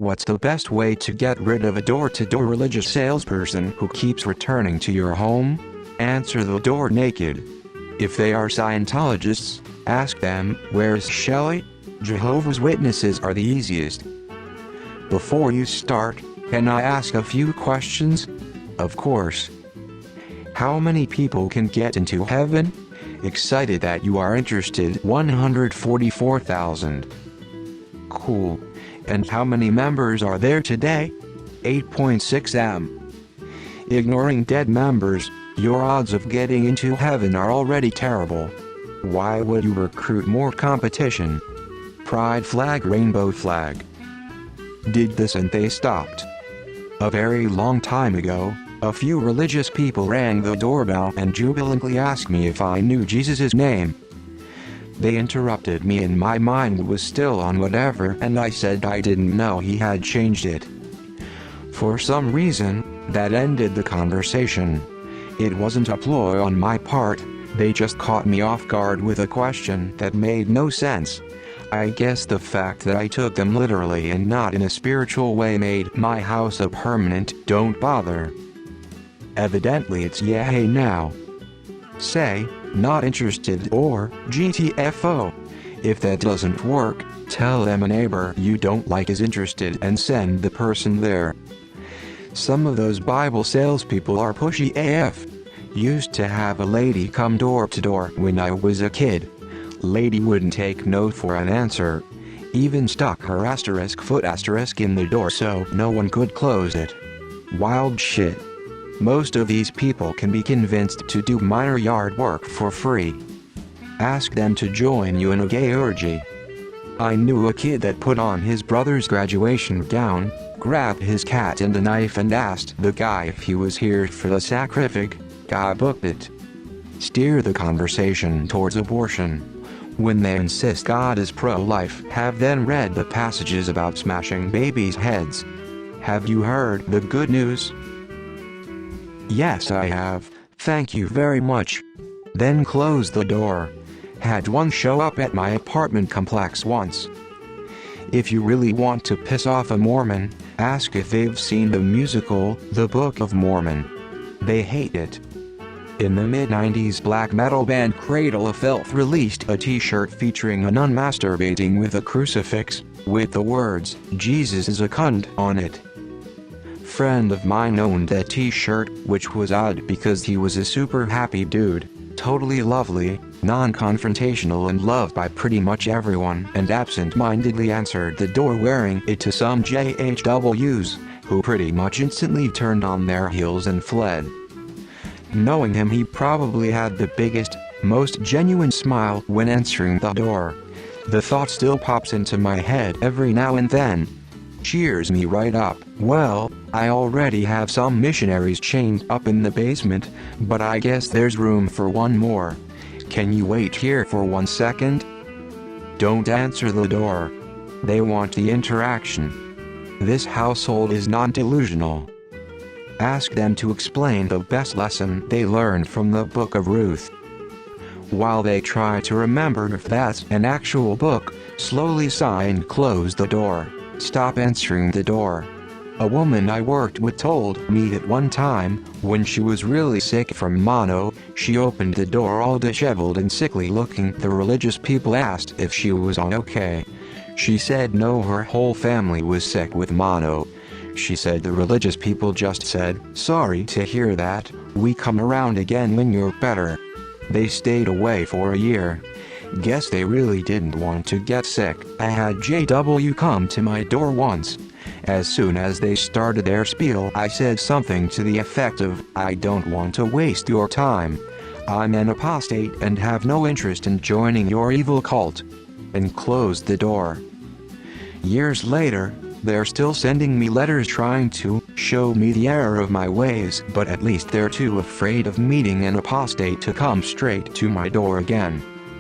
What's the best way to get rid of a door-to-door religious salesperson who keeps returning to your home? Answer the door naked. If they are Scientologists, ask them, "Where's Shelley?" Jehovah's Witnesses are the easiest. Before you start, can I ask a few questions? Of course. How many people can get into heaven? Excited that you are interested. 144,000. Cool. And how many members are there today? 8.6 m. Ignoring dead members, your odds of getting into heaven are already terrible. Why would you recruit more competition? Pride flag, rainbow flag. Did this and they stopped. A very long time ago, a few religious people rang the doorbell and jubilantly asked me if I knew Jesus' name. They interrupted me and my mind was still on whatever, and I said I didn't know he had changed it. For some reason, that ended the conversation. It wasn't a ploy on my part, they just caught me off guard with a question that made no sense. I guess the fact that I took them literally and not in a spiritual way made my house a permanent "don't bother." Evidently it's yeah hey now. Say, "not interested" or "GTFO." If that doesn't work, tell them a neighbor you don't like is interested and send the person there. Some of those Bible salespeople are pushy AF. Used to have a lady come door to door when I was a kid. Lady wouldn't take no for an answer. Even stuck her foot in the door so no one could close it. Wild shit. Most of these people can be convinced to do minor yard work for free. Ask them to join you in a gay orgy. I knew a kid that put on his brother's graduation gown, grabbed his cat and a knife and asked the guy if he was here for the sacrifice. Guy booked it. Steer the conversation towards abortion. When they insist God is pro-life, have then read the passages about smashing babies' heads. Have you heard the good news? Yes, I have, thank you very much. Then close the door. Had one show up at my apartment complex once. If you really want to piss off a Mormon, ask if they've seen the musical, The Book of Mormon. They hate it. In the mid-90s, black metal band Cradle of Filth released a t-shirt featuring a nun masturbating with a crucifix, with the words, "Jesus is a cunt" on it. Friend of mine owned that t-shirt, which was odd because he was a super happy dude, totally lovely, non-confrontational and loved by pretty much everyone, and absent-mindedly answered the door wearing it to some JHWs, who pretty much instantly turned on their heels and fled. Knowing him, he probably had the biggest, most genuine smile when answering the door. The thought still pops into my head every now and then. Cheers me right up. Well, I already have some missionaries chained up in the basement, but I guess there's room for one more. Can you wait here for 1 second? Don't answer the door. They want the interaction. This household is non-delusional. Ask them to explain the best lesson they learned from the Book of Ruth. While they try to remember if that's an actual book, slowly sigh and close the door. Stop answering the door. A woman I worked with told me that one time, when she was really sick from mono, she opened the door all disheveled and sickly looking. The religious people asked if she was okay. She said no, her whole family was sick with mono. She said the religious people just said, "Sorry to hear that, we come around again when you're better." They stayed away for a year. Guess they really didn't want to get sick. I had JW come to my door once. As soon as they started their spiel, I said something to the effect of, "I don't want to waste your time. I'm an apostate and have no interest in joining your evil cult," and closed the door. Years later, they're still sending me letters trying to show me the error of my ways, but at least they're too afraid of meeting an apostate to come straight to my door again.